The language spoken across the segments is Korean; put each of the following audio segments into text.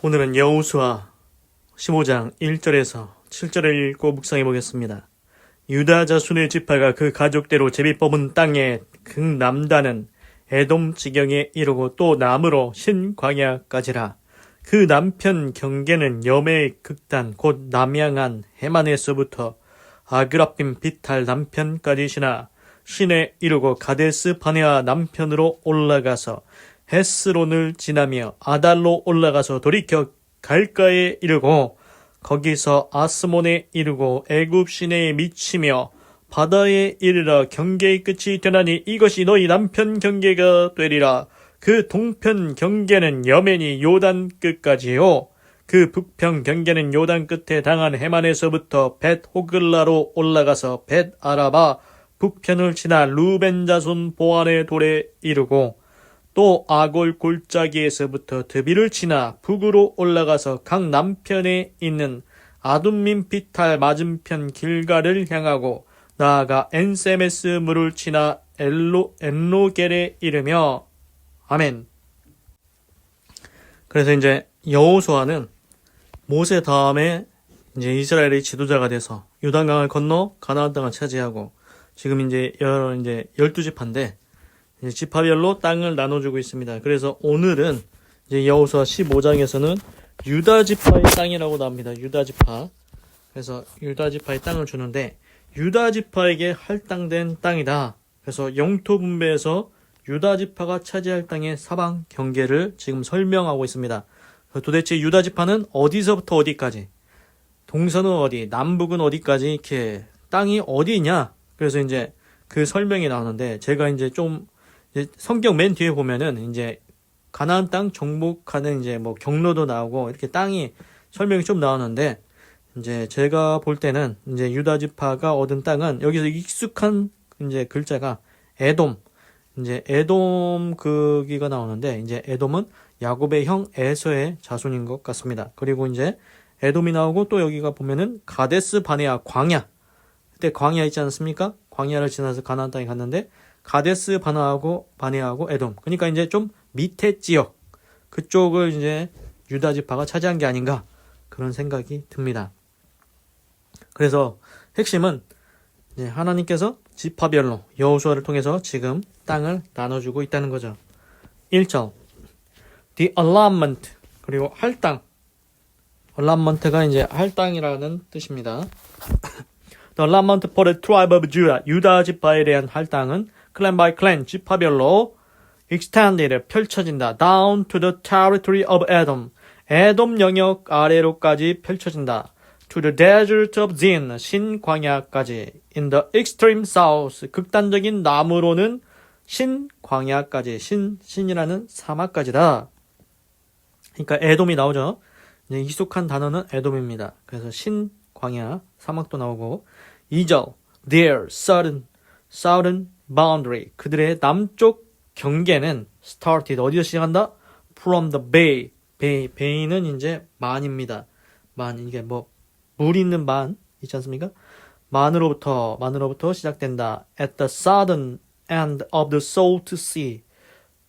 오늘은 여호수아 15장 1절에서 7절을 읽고 묵상해 보겠습니다. 유다 자손의 지파가 그 가족대로 제비 뽑은 땅의 극남단은 에돔 지경에 이르고 또 남으로 신광야까지라. 그 남편 경계는 여매의 극단 곧 남양한 해만에서부터 아그라빔 비탈 남편까지시나 신에 이르고 가데스 바네아 남편으로 올라가서 헤스론을 지나며 아달로 올라가서 돌이켜 갈가에 이르고 거기서 아스몬에 이르고 애굽 시내에 미치며 바다에 이르러 경계의 끝이 되나니 이것이 너희 남편 경계가 되리라. 그 동편 경계는 여맨이 요단 끝까지요. 그 북편 경계는 요단 끝에 당한 해만에서부터 벳 호글라로 올라가서 벳 아라바 북편을 지나 루벤 자손 보안의 돌에 이르고 또 아골 골짜기에서부터 드비를 지나 북으로 올라가서 각 남편에 있는 아둠민 비탈 맞은편 길가를 향하고 나아가 엔세메스 물을 지나 엔로겔에 이르며 아멘. 그래서 이제 여호수아는 모세 다음에 이제 이스라엘의 지도자가 돼서 요단강을 건너 가나안 땅을 차지하고 지금 이제 12지파인데 이제 지파별로 땅을 나눠주고 있습니다. 그래서 오늘은 이제 여호수아 15장에서는 유다 지파의 땅이라고 나옵니다. 유다 지파. 그래서 유다 지파의 땅을 주는데 유다 지파에게 할당된 땅이다. 그래서 영토 분배에서 유다 지파가 차지할 땅의 사방 경계를 지금 설명하고 있습니다. 도대체 유다 지파는 어디서부터 어디까지, 동서는 어디, 남북은 어디까지 이렇게 땅이 어디냐? 그래서 이제 그 설명이 나오는데 제가 이제 좀 성경 맨 뒤에 보면은 이제 가나안 땅 정복하는 이제 뭐 경로도 나오고 이렇게 땅이 설명이 좀 나오는데 이제 제가 볼 때는 이제 유다 지파가 얻은 땅은 여기서 익숙한 이제 글자가 에돔, 이제 에돔 그기가 나오는데 이제 에돔은 야곱의 형 에서의 자손인 것 같습니다. 그리고 이제 에돔이 나오고 또 여기가 보면은 가데스 바네아 광야, 그때 광야 있지 않습니까? 광야를 지나서 가나안 땅에 갔는데 가데스 바네아하고 에돔, 그러니까 이제 좀 밑에 지역 그쪽을 이제 유다 지파가 차지한 게 아닌가 그런 생각이 듭니다. 그래서 핵심은 이제 하나님께서 지파별로 여호수아를 통해서 지금 땅을 나눠주고 있다는 거죠. 1절 The allotment, 그리고 할당. allotment가 이제 할당이라는 뜻입니다. The allotment for the tribe of Judah, 유다 지파에 대한 할당은 clan by clan, 지파별로 extended, 펼쳐진다. down to the territory of Edom, 에돔 영역 아래로까지 펼쳐진다. to the desert of Zin, 신광야까지. in the extreme south, 극단적인 남으로는 신광야까지, 신이라는 사막까지다. 그러니까 에돔이 나오죠. 이제 익숙한 단어는 에돔입니다. 그래서 신광야, 사막도 나오고. 2절 their southern boundary, 그들의 남쪽 경계는 started, 어디서 시작한다? from the bay는 이제 만입니다. 만, 이게 뭐 물 있는 만 있지 않습니까? 만으로부터 시작된다. at the southern end of the salt sea,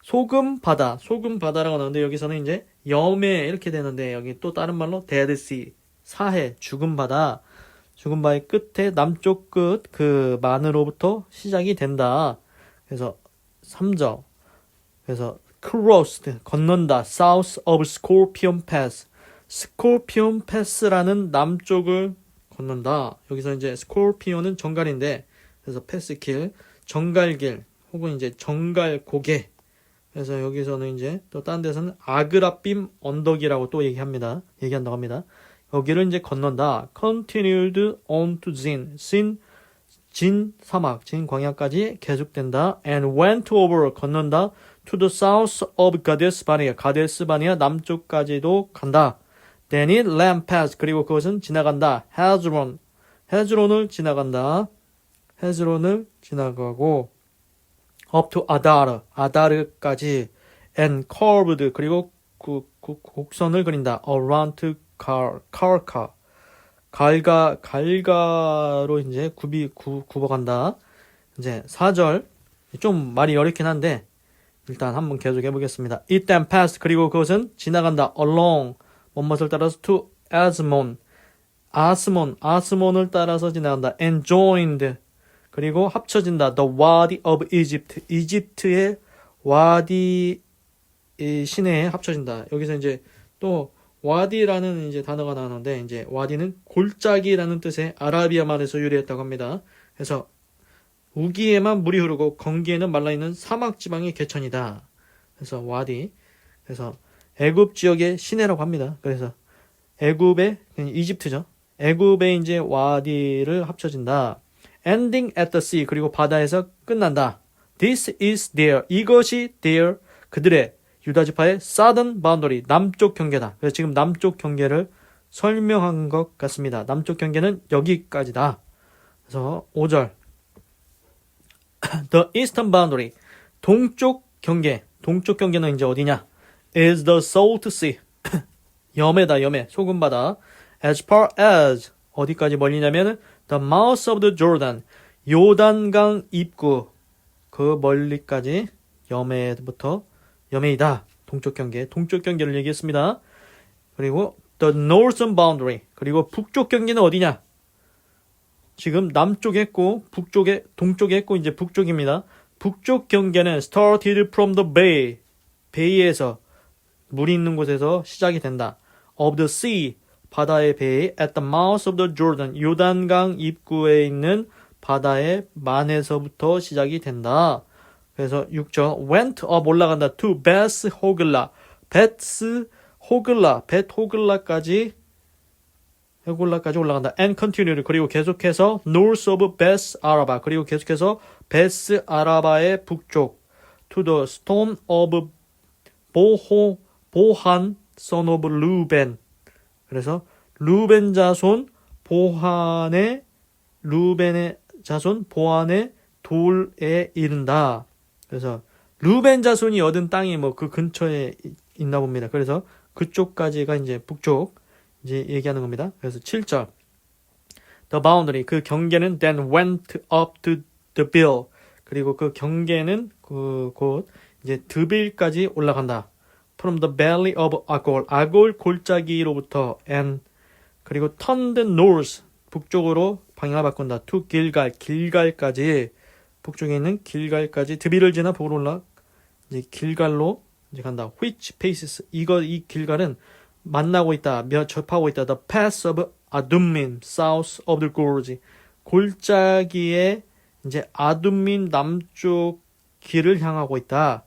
소금 바다라고 나오는데 여기서는 이제 염해 이렇게 되는데 여기 또 다른 말로 dead sea, 사해, 죽은 바의 끝에 남쪽 끝 그 만으로부터 시작이 된다. 그래서 3절, 그래서 crossed, 건넌다. south of Scorpion Pass, 스콜피온 패스라는 남쪽을 건넌다. 여기서 이제 스콜피온은 정갈인데 그래서 패스길, 정갈길 혹은 이제 정갈고개. 그래서 여기서는 이제 또 다른 데서는 아그라빔 언덕이라고 또 얘기한다고 합니다. 여기를 이제 건넌다. continued on to 진 사막, 진 광야까지 계속된다. and went over, 건넌다. to the south of 가데스 바네아 남쪽까지도 간다. then it ran past, 그리고 그것은 지나간다. 헤즈론을 지나간다. 헤즈론을 지나가고 up to 아다르까지 and curved, 그리고 곡선을 그린다. around to 갈가, 갈가로 이제 굽어간다. 이제 4절 좀 말이 어렵긴 한데 일단 한번 계속 해보겠습니다. It then passed, 그리고 그것은 지나간다. along 뭐뭇을 따라서 to Asmon, 아스몬을 따라서 지나간다. and joined, 그리고 합쳐진다. the Wadi of Egypt, 이집트의 와디 시내에 합쳐진다. 여기서 이제 또 와디라는 이제 단어가 나오는데, 이제 와디는 골짜기라는 뜻의 아라비아 말에서 유래했다고 합니다. 그래서 우기에만 물이 흐르고 건기에는 말라있는 사막 지방의 개천이다. 그래서 와디. 그래서 애굽 지역의 시내라고 합니다. 그래서 애굽의 이집트죠. 애굽의 이제 와디를 합쳐진다. ending at the sea, 그리고 바다에서 끝난다. This is their, 이것이 their, 그들의 유다 지파의 southern boundary, 남쪽 경계다. 그래서 지금 남쪽 경계를 설명한 것 같습니다. 남쪽 경계는 여기까지다. 그래서 5절 The eastern boundary, 동쪽 경계는 이제 어디냐? is the salt sea, 염해다, 염해, 소금바다. as far as, 어디까지 멀리냐면 the mouth of the Jordan, 요단강 입구, 그 멀리까지 염해부터 염해이다. 동쪽 경계를 얘기했습니다. 그리고 the northern boundary, 그리고 북쪽 경계는 어디냐? 지금 남쪽에 있고 동쪽에 있고 이제 북쪽입니다. 북쪽 경계는 started from the bay, 베이에서, 물이 있는 곳에서 시작이 된다. of the sea, 바다의 배, at the mouth of the Jordan, 요단강 입구에 있는 바다의 만에서부터 시작이 된다. 그래서 6절 went up, 올라간다. to Beth Hogla, 벳 호글라까지 올라간다. and continued, 그리고 계속해서 north of Beth Araba, 그리고 계속해서 베스 아라바의 북쪽, to the stone of 보한 son of Reuben, 그래서 루벤 자손 보한의 돌에 이른다. 그래서 루벤 자손이 얻은 땅이 뭐 그 근처에 있나 봅니다. 그래서 그쪽까지가 이제 북쪽 이제 얘기하는 겁니다. 그래서 7절 the boundary, 그 경계는 then went up to the bill, 그리고 그 경계는 곧 이제 드빌까지 올라간다. from the valley of 아골 골짜기로부터 and, 그리고 turned north, 북쪽으로 방향을 바꾼다. to 길갈까지, 북쪽에 있는 길갈까지, 드빌을 지나 북으로 올라 이제 길갈로 이제 간다. which faces, 이 길갈은 만나고 있다, 접하고 있다. the pass of 아둠민 south of the gorge, 골짜기에 이제 아둠민 남쪽 길을 향하고 있다.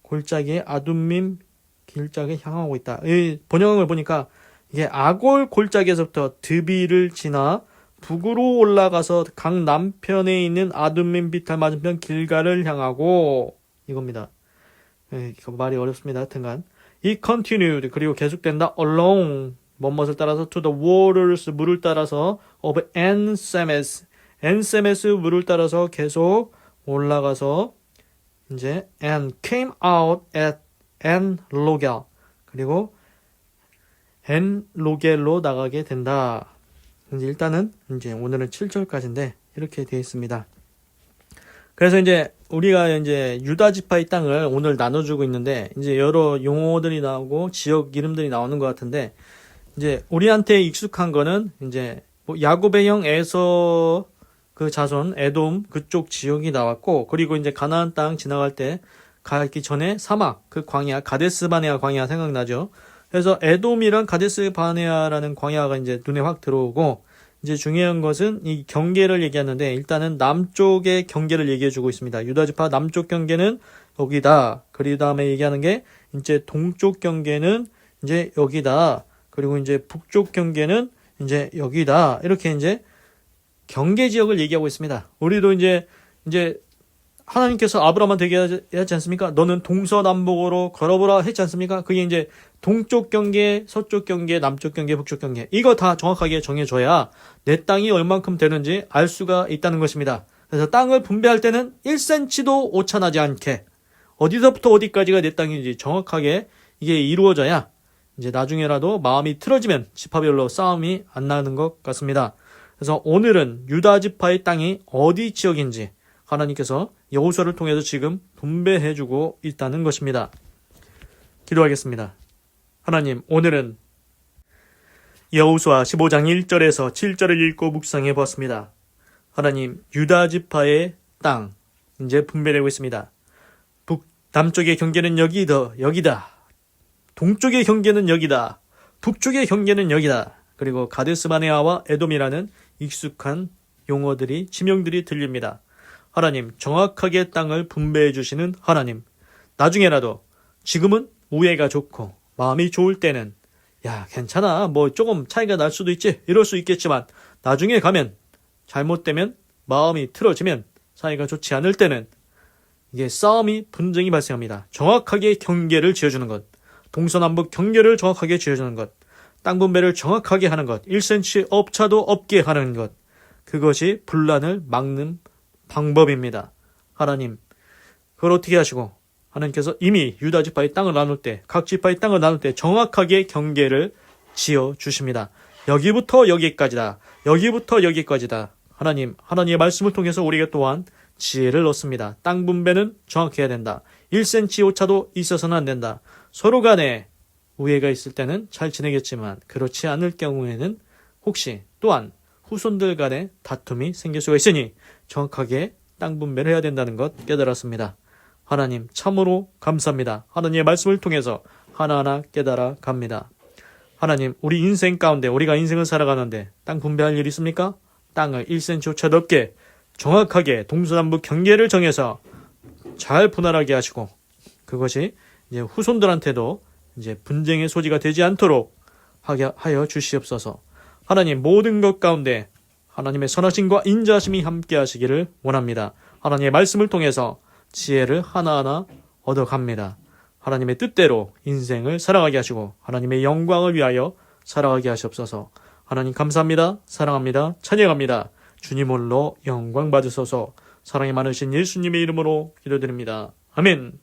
골짜기에 아둠민 길짝에 향하고 있다. 이 번역을 보니까 이게 아골 골짜기에서부터 드비를 지나 북으로 올라가서 강 남편에 있는 아둠민 비탈 맞은편 길갈을 향하고, 이겁니다. 이거 말이 어렵습니다. 하여튼간 이 continued, 그리고 계속된다. along, 뭐뭇을 따라서 to the waters, 물을 따라서 of Ensemes, 물을 따라서 계속 올라가서 이제 and came out at 엔로겔, 그리고 엔로겔로 나가게 된다. 이제 일단은 이제 오늘은 7절까지인데 이렇게 되어 있습니다. 그래서 이제 우리가 이제 유다 지파의 땅을 오늘 나눠주고 있는데, 이제 여러 용어들이 나오고 지역 이름들이 나오는 것 같은데, 이제 우리한테 익숙한 거는 이제 뭐 야곱의 형 에서 그 자손 에돔 그쪽 지역이 나왔고, 그리고 이제 가나안 땅 지나갈 때 가기 전에 사막, 그 광야, 가데스 바네아 광야 생각나죠? 그래서 에돔이랑 가데스 바네아라는 광야가 이제 눈에 확 들어오고, 이제 중요한 것은 이 경계를 얘기하는데, 일단은 남쪽의 경계를 얘기해주고 있습니다. 유다지파 남쪽 경계는 여기다. 그 다음에 얘기하는 게 이제 동쪽 경계는 이제 여기다. 그리고 이제 북쪽 경계는 이제 여기다. 이렇게 이제 경계 지역을 얘기하고 있습니다. 우리도 이제 하나님께서 아브라함한테 얘기하지 않습니까? 너는 동서남북으로 걸어보라 했지 않습니까? 그게 이제 동쪽 경계, 서쪽 경계, 남쪽 경계, 북쪽 경계, 이거 다 정확하게 정해줘야 내 땅이 얼만큼 되는지 알 수가 있다는 것입니다. 그래서 땅을 분배할 때는 1cm도 오차나지 않게 어디서부터 어디까지가 내 땅인지 정확하게 이게 이루어져야 이제 나중에라도 마음이 틀어지면 지파별로 싸움이 안 나는 것 같습니다. 그래서 오늘은 유다 지파의 땅이 어디 지역인지 하나님께서 여호수아를 통해서 지금 분배해주고 있다는 것입니다. 기도하겠습니다. 하나님, 오늘은 여호수아 15장 1절에서 7절을 읽고 묵상해 보았습니다. 하나님, 유다 지파의 땅 이제 분배되고 있습니다. 남쪽의 경계는 여기다. 동쪽의 경계는 여기다. 북쪽의 경계는 여기다. 그리고 가데스바네아와 에돔이라는 익숙한 용어들이, 지명들이 들립니다. 하나님, 정확하게 땅을 분배해 주시는 하나님. 나중에라도, 지금은 우애가 좋고 마음이 좋을 때는 야, 괜찮아. 뭐 조금 차이가 날 수도 있지. 이럴 수 있겠지만 나중에 가면, 잘못되면, 마음이 틀어지면, 사이가 좋지 않을 때는 이게 싸움이, 분쟁이 발생합니다. 정확하게 경계를 지어주는 것, 동서남북 경계를 정확하게 지어주는 것, 땅 분배를 정확하게 하는 것, 1cm 업차도 없게 하는 것, 그것이 분란을 막는 방법입니다. 하나님, 그걸 어떻게 하시고, 하나님께서 이미 유다 지파의 땅을 나눌 때, 각 지파의 땅을 나눌 때 정확하게 경계를 지어 주십니다. 여기부터 여기까지다. 여기부터 여기까지다. 하나님, 하나님의 말씀을 통해서 우리가 또한 지혜를 얻습니다. 땅 분배는 정확해야 된다. 1cm 오차도 있어서는 안 된다. 서로 간에 우애가 있을 때는 잘 지내겠지만 그렇지 않을 경우에는 혹시 또한 후손들 간에 다툼이 생길 수가 있으니 정확하게 땅 분배를 해야 된다는 것 깨달았습니다. 하나님, 참으로 감사합니다. 하나님의 말씀을 통해서 하나하나 깨달아 갑니다. 하나님, 우리 인생 가운데 우리가 인생을 살아가는데 땅 분배할 일 있습니까? 땅을 1cm 오차 넓게 정확하게 동서남북 경계를 정해서 잘 분할하게 하시고, 그것이 이제 후손들한테도 이제 분쟁의 소지가 되지 않도록 하여 주시옵소서. 하나님, 모든 것 가운데 하나님의 선하심과 인자하심이 함께 하시기를 원합니다. 하나님의 말씀을 통해서 지혜를 하나하나 얻어갑니다. 하나님의 뜻대로 인생을 살아가게 하시고 하나님의 영광을 위하여 살아가게 하시옵소서. 하나님 감사합니다. 사랑합니다. 찬양합니다. 주님 홀로 영광 받으소서. 사랑이 많으신 예수님의 이름으로 기도드립니다. 아멘.